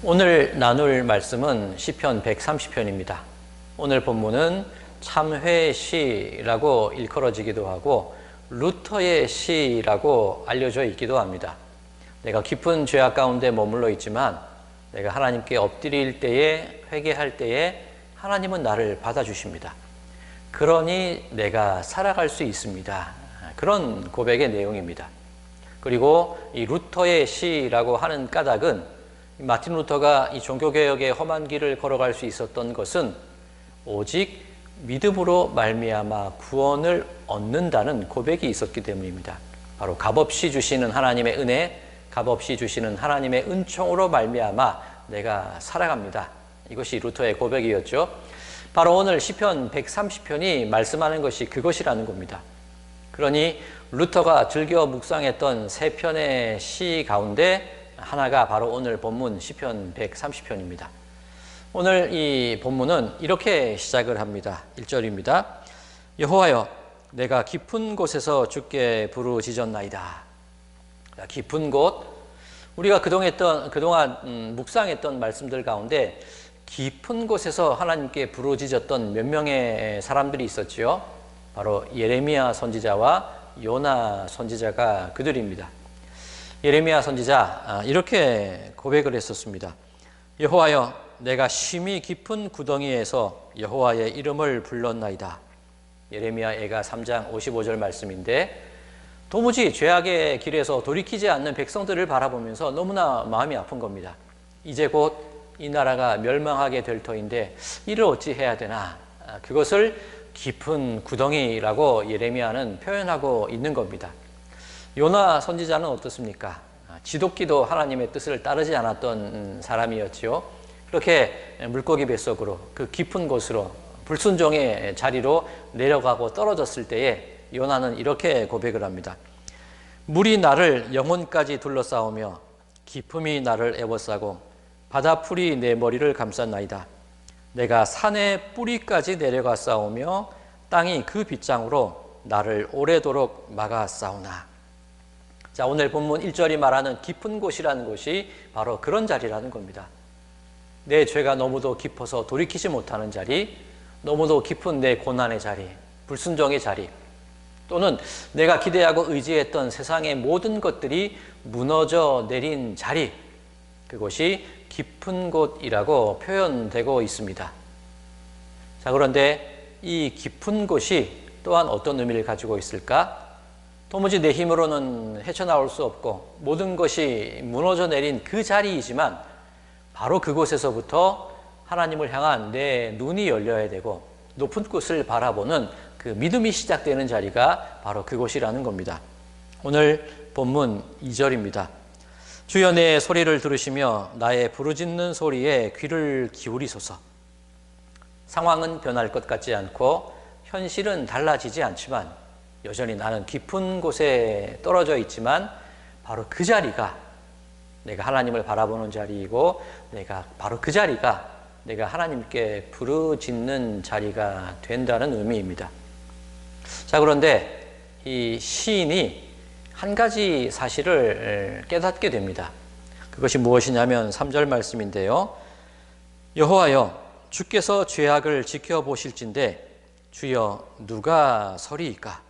오늘 나눌 말씀은 시편 130편입니다. 오늘 본문은 참회의 시라고 일컬어지기도 하고 루터의 시라고 알려져 있기도 합니다. 내가 깊은 죄악 가운데 머물러 있지만 내가 하나님께 엎드릴 때에, 회개할 때에 하나님은 나를 받아주십니다. 그러니 내가 살아갈 수 있습니다. 그런 고백의 내용입니다. 그리고 이 루터의 시라고 하는 까닭은 마틴 루터가 이 종교개혁의 험한 길을 걸어갈 수 있었던 것은 오직 믿음으로 말미암아 구원을 얻는다는 고백이 있었기 때문입니다. 바로 값없이 주시는 하나님의 은혜, 값없이 주시는 하나님의 은총으로 말미암아 내가 살아갑니다. 이것이 루터의 고백이었죠. 바로 오늘 시편 130편이 말씀하는 것이 그것이라는 겁니다. 그러니 루터가 즐겨 묵상했던 세 편의 시 가운데 하나가 바로 오늘 본문 시편 130편입니다. 오늘 이 본문은 이렇게 시작을 합니다. 1절입니다. 여호와여, 내가 깊은 곳에서 주께 부르짖었나이다. 깊은 곳, 우리가 그동안 묵상했던 말씀들 가운데 깊은 곳에서 하나님께 부르짖었던 몇 명의 사람들이 있었지요. 바로 예레미야 선지자와 요나 선지자가 그들입니다. 예레미야 선지자 이렇게 고백을 했었습니다. 여호와여, 내가 심히 깊은 구덩이에서 여호와의 이름을 불렀나이다. 예레미야 애가 3장 55절 말씀인데, 도무지 죄악의 길에서 돌이키지 않는 백성들을 바라보면서 너무나 마음이 아픈 겁니다. 이제 곧 이 나라가 멸망하게 될 터인데 이를 어찌 해야 되나. 그것을 깊은 구덩이라고 예레미야는 표현하고 있는 겁니다. 요나 선지자는 어떻습니까? 지독기도 하나님의 뜻을 따르지 않았던 사람이었지요. 그렇게 물고기 뱃속으로, 그 깊은 곳으로, 불순종의 자리로 내려가고 떨어졌을 때에 요나는 이렇게 고백을 합니다. 물이 나를 영혼까지 둘러싸우며 깊음이 나를 애워싸고 바다풀이 내 머리를 감쌌나이다. 내가 산의 뿌리까지 내려가 싸우며 땅이 그 빗장으로 나를 오래도록 막아 싸우나. 자, 오늘 본문 1절이 말하는 깊은 곳이라는 곳이 바로 그런 자리라는 겁니다. 내 죄가 너무도 깊어서 돌이키지 못하는 자리, 너무도 깊은 내 고난의 자리, 불순종의 자리, 또는 내가 기대하고 의지했던 세상의 모든 것들이 무너져 내린 자리, 그것이 깊은 곳이라고 표현되고 있습니다. 자, 그런데 이 깊은 곳이 또한 어떤 의미를 가지고 있을까? 도무지 내 힘으로는 헤쳐나올 수 없고 모든 것이 무너져 내린 그 자리이지만 바로 그곳에서부터 하나님을 향한 내 눈이 열려야 되고 높은 곳을 바라보는 그 믿음이 시작되는 자리가 바로 그곳이라는 겁니다. 오늘 본문 2절입니다. 주여, 내 소리를 들으시며 나의 부르짖는 소리에 귀를 기울이소서. 상황은 변할 것 같지 않고 현실은 달라지지 않지만 여전히 나는 깊은 곳에 떨어져 있지만 바로 그 자리가 내가 하나님을 바라보는 자리이고 바로 그 자리가 내가 하나님께 부르짖는 자리가 된다는 의미입니다. 자, 그런데 이 시인이 한 가지 사실을 깨닫게 됩니다. 그것이 무엇이냐면 3절 말씀인데요. 여호와여, 주께서 죄악을 지켜보실진데 주여 누가 서리이까?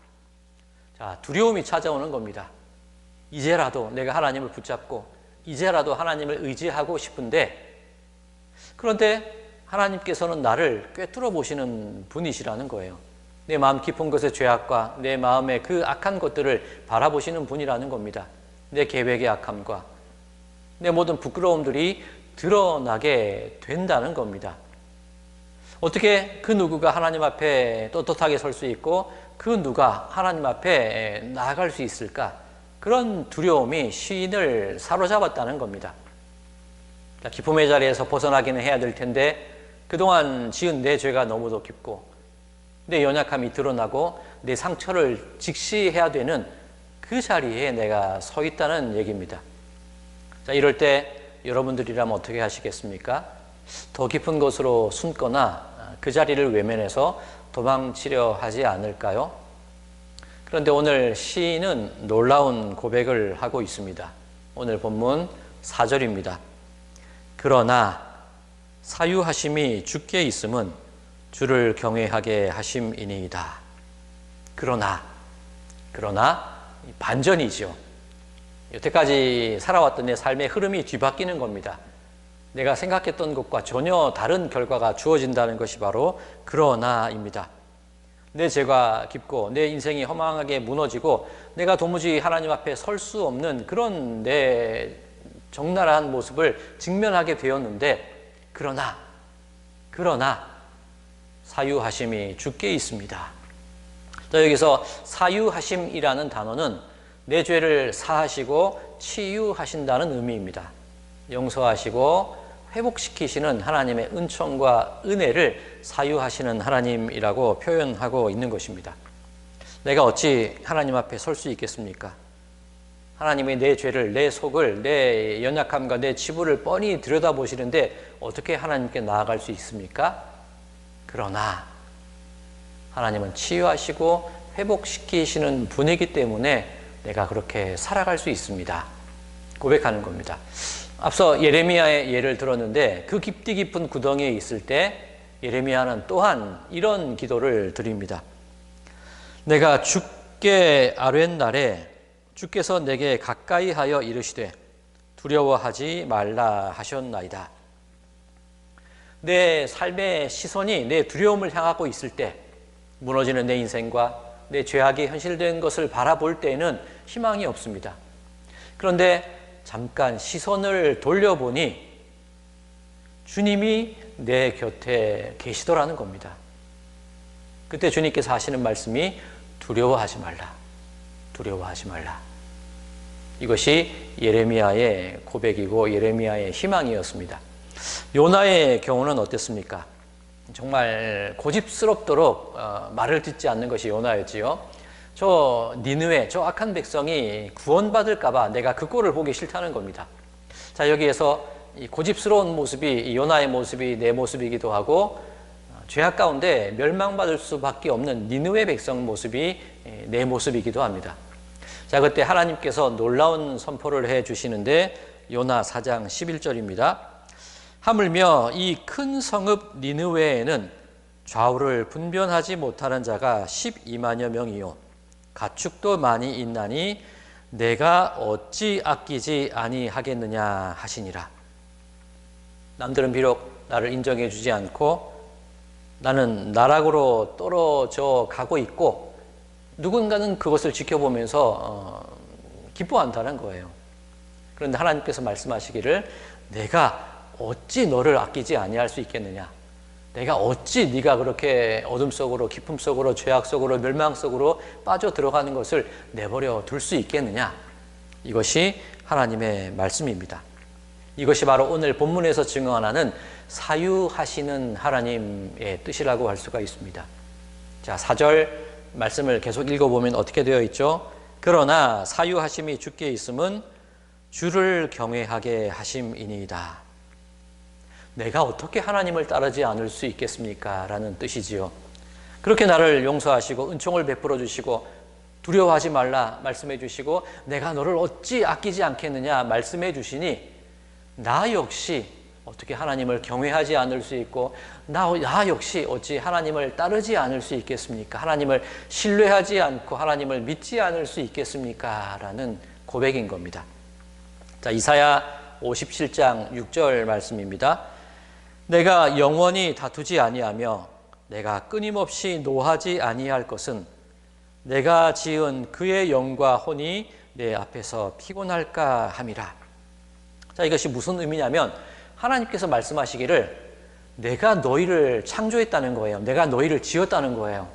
자, 두려움이 찾아오는 겁니다. 이제라도 내가 하나님을 붙잡고 이제라도 하나님을 의지하고 싶은데, 그런데 하나님께서는 나를 꿰뚫어 보시는 분이시라는 거예요. 내 마음 깊은 곳의 죄악과 내 마음의 그 악한 것들을 바라보시는 분이라는 겁니다. 내 계획의 악함과 내 모든 부끄러움들이 드러나게 된다는 겁니다. 어떻게 그 누구가 하나님 앞에 떳떳하게 설 수 있고 그 누가 하나님 앞에 나아갈 수 있을까? 그런 두려움이 시인을 사로잡았다는 겁니다. 기쁨의 자리에서 벗어나기는 해야 될 텐데 그동안 지은 내 죄가 너무도 깊고 내 연약함이 드러나고 내 상처를 직시해야 되는 그 자리에 내가 서 있다는 얘기입니다. 자, 이럴 때 여러분들이라면 어떻게 하시겠습니까? 더 깊은 곳으로 숨거나 그 자리를 외면해서 도망치려 하지 않을까요? 그런데 오늘 시인은 놀라운 고백을 하고 있습니다. 오늘 본문 4절입니다. 그러나 사유하심이 주께 있음은 주를 경외하게 하심이니이다. 그러나 반전이죠. 여태까지 살아왔던 내 삶의 흐름이 뒤바뀌는 겁니다. 내가 생각했던 것과 전혀 다른 결과가 주어진다는 것이 바로 그러나입니다. 내 죄가 깊고 내 인생이 허망하게 무너지고 내가 도무지 하나님 앞에 설 수 없는 그런 내 적나라한 모습을 직면하게 되었는데 그러나 사유하심이 주께 있습니다. 자, 여기서 사유하심이라는 단어는 내 죄를 사하시고 치유하신다는 의미입니다. 용서하시고 회복시키시는 하나님의 은총과 은혜를 사유하시는 하나님이라고 표현하고 있는 것입니다. 내가 어찌 하나님 앞에 설 수 있겠습니까? 하나님이 내 죄를, 내 속을, 내 연약함과 내 치부를 뻔히 들여다보시는데 어떻게 하나님께 나아갈 수 있습니까? 그러나 하나님은 치유하시고 회복시키시는 분이기 때문에 내가 그렇게 살아갈 수 있습니다. 고백하는 겁니다. 앞서 예레미야의 예를 들었는데 그 깊디 깊은 구덩이에 있을 때 예레미야는 또한 이런 기도를 드립니다. 내가 죽게 아뢰는 날에 주께서 내게 가까이 하여 이르시되 두려워하지 말라 하셨나이다. 내 삶의 시선이 내 두려움을 향하고 있을 때 무너지는 내 인생과 내 죄악이 현실된 것을 바라볼 때에는 희망이 없습니다. 그런데 잠깐 시선을 돌려보니 주님이 내 곁에 계시더라는 겁니다. 그때 주님께서 하시는 말씀이 두려워하지 말라. 두려워하지 말라. 이것이 예레미야의 고백이고 예레미야의 희망이었습니다. 요나의 경우는 어땠습니까? 정말 고집스럽도록 말을 듣지 않는 것이 요나였지요. 저 니느웨, 저 악한 백성이 구원받을까 봐 내가 그 꼴을 보기 싫다는 겁니다. 자, 여기에서 이 고집스러운 모습이 이 요나의 모습이 내 모습이기도 하고 죄악 가운데 멸망받을 수밖에 없는 니느웨 백성 모습이 내 모습이기도 합니다. 자, 그때 하나님께서 놀라운 선포를 해 주시는데 요나 4장 11절입니다. 하물며 이 큰 성읍 니느웨에는 좌우를 분변하지 못하는 자가 12만여 명이요 가축도 많이 있나니 내가 어찌 아끼지 아니하겠느냐 하시니라. 남들은 비록 나를 인정해 주지 않고 나는 나락으로 떨어져 가고 있고 누군가는 그것을 지켜보면서 기뻐한다는 거예요. 그런데 하나님께서 말씀하시기를 내가 어찌 너를 아끼지 아니할 수 있겠느냐. 내가 어찌 네가 그렇게 어둠 속으로 깊음 속으로 죄악 속으로 멸망 속으로 빠져 들어가는 것을 내버려 둘 수 있겠느냐. 이것이 하나님의 말씀입니다. 이것이 바로 오늘 본문에서 증언하는 사유하시는 하나님의 뜻이라고 할 수가 있습니다. 자, 4절 말씀을 계속 읽어보면 어떻게 되어 있죠? 그러나 사유하심이 주께 있음은 주를 경외하게 하심이니이다. 내가 어떻게 하나님을 따르지 않을 수 있겠습니까? 라는 뜻이지요. 그렇게 나를 용서하시고 은총을 베풀어 주시고 두려워하지 말라 말씀해 주시고 내가 너를 어찌 아끼지 않겠느냐 말씀해 주시니 나 역시 어떻게 하나님을 경외하지 않을 수 있고 나 역시 어찌 하나님을 따르지 않을 수 있겠습니까? 하나님을 신뢰하지 않고 하나님을 믿지 않을 수 있겠습니까? 라는 고백인 겁니다. 자, 이사야 57장 6절 말씀입니다. 내가 영원히 다투지 아니하며 내가 끊임없이 노하지 아니할 것은 내가 지은 그의 영과 혼이 내 앞에서 피곤할까 함이라. 자, 이것이 무슨 의미냐면 하나님께서 말씀하시기를 내가 너희를 창조했다는 거예요. 내가 너희를 지었다는 거예요.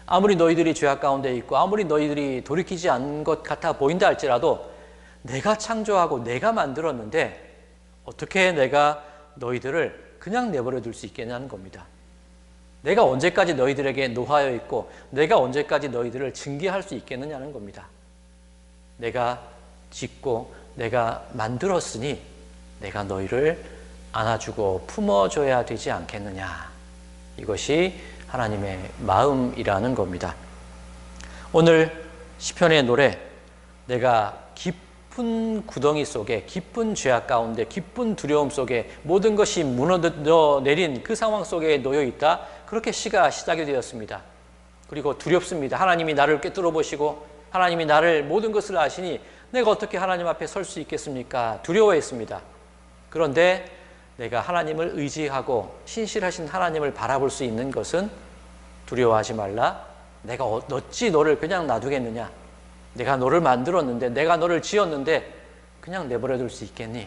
아무리 너희들이 죄악 가운데 있고 아무리 너희들이 돌이키지 않은 것 같아 보인다 할지라도 내가 창조하고 내가 만들었는데 어떻게 내가 너희들을 그냥 내버려 둘 수 있겠냐는 겁니다. 내가 언제까지 너희들에게 노하여 있고 내가 언제까지 너희들을 징계할 수 있겠느냐는 겁니다. 내가 짓고 내가 만들었으니 내가 너희를 안아주고 품어줘야 되지 않겠느냐. 이것이 하나님의 마음이라는 겁니다. 오늘 시편의 노래 내가 깊은 깊은 구덩이 속에, 깊은 죄악 가운데, 깊은 두려움 속에 모든 것이 무너져 내린 그 상황 속에 놓여 있다. 그렇게 시가 시작이 되었습니다. 그리고 두렵습니다. 하나님이 나를 꿰뚫어 보시고 하나님이 나를 모든 것을 아시니 내가 어떻게 하나님 앞에 설 수 있겠습니까? 두려워했습니다. 그런데 내가 하나님을 의지하고 신실하신 하나님을 바라볼 수 있는 것은 두려워하지 말라. 내가 어찌 너를 그냥 놔두겠느냐? 내가 너를 만들었는데, 내가 너를 지었는데 그냥 내버려둘 수 있겠니?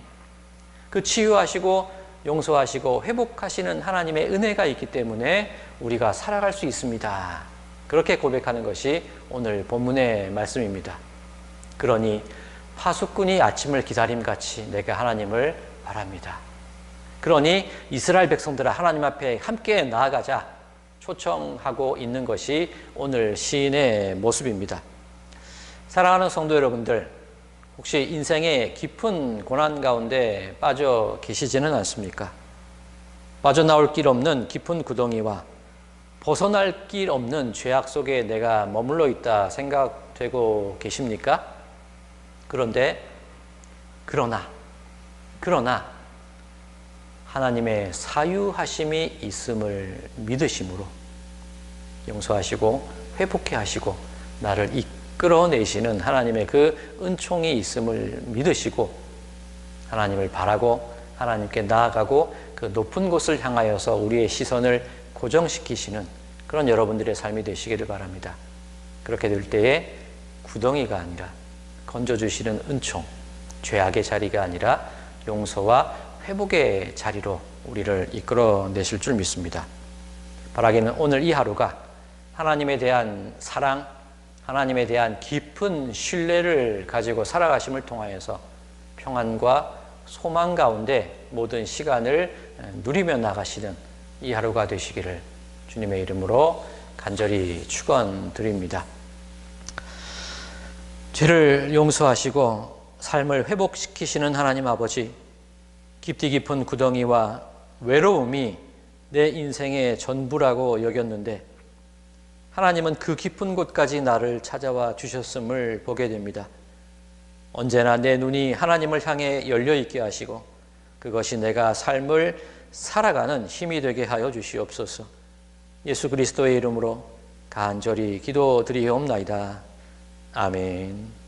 그 치유하시고 용서하시고 회복하시는 하나님의 은혜가 있기 때문에 우리가 살아갈 수 있습니다. 그렇게 고백하는 것이 오늘 본문의 말씀입니다. 그러니 파수꾼이 아침을 기다림같이 내가 하나님을 바랍니다. 그러니 이스라엘 백성들아 하나님 앞에 함께 나아가자 초청하고 있는 것이 오늘 시인의 모습입니다. 사랑하는 성도 여러분들, 혹시 인생의 깊은 고난 가운데 빠져 계시지는 않습니까? 빠져나올 길 없는 깊은 구덩이와 벗어날 길 없는 죄악 속에 내가 머물러 있다 생각되고 계십니까? 그러나 하나님의 사유하심이 있음을 믿으심으로 용서하시고 회복해 하시고 나를 이끌어내시는 하나님의 그 은총이 있음을 믿으시고 하나님을 바라고 하나님께 나아가고 그 높은 곳을 향하여서 우리의 시선을 고정시키시는 그런 여러분들의 삶이 되시기를 바랍니다. 그렇게 될 때에 구덩이가 아니라 건져주시는 은총, 죄악의 자리가 아니라 용서와 회복의 자리로 우리를 이끌어내실 줄 믿습니다. 바라기는 오늘 이 하루가 하나님에 대한 사랑, 하나님에 대한 깊은 신뢰를 가지고 살아가심을 통하여서 평안과 소망 가운데 모든 시간을 누리며 나가시는 이 하루가 되시기를 주님의 이름으로 간절히 축원드립니다. 죄를 용서하시고 삶을 회복시키시는 하나님 아버지, 깊디 깊은 구덩이와 외로움이 내 인생의 전부라고 여겼는데 하나님은 그 깊은 곳까지 나를 찾아와 주셨음을 보게 됩니다. 언제나 내 눈이 하나님을 향해 열려 있게 하시고 그것이 내가 삶을 살아가는 힘이 되게 하여 주시옵소서. 예수 그리스도의 이름으로 간절히 기도드리옵나이다. 아멘.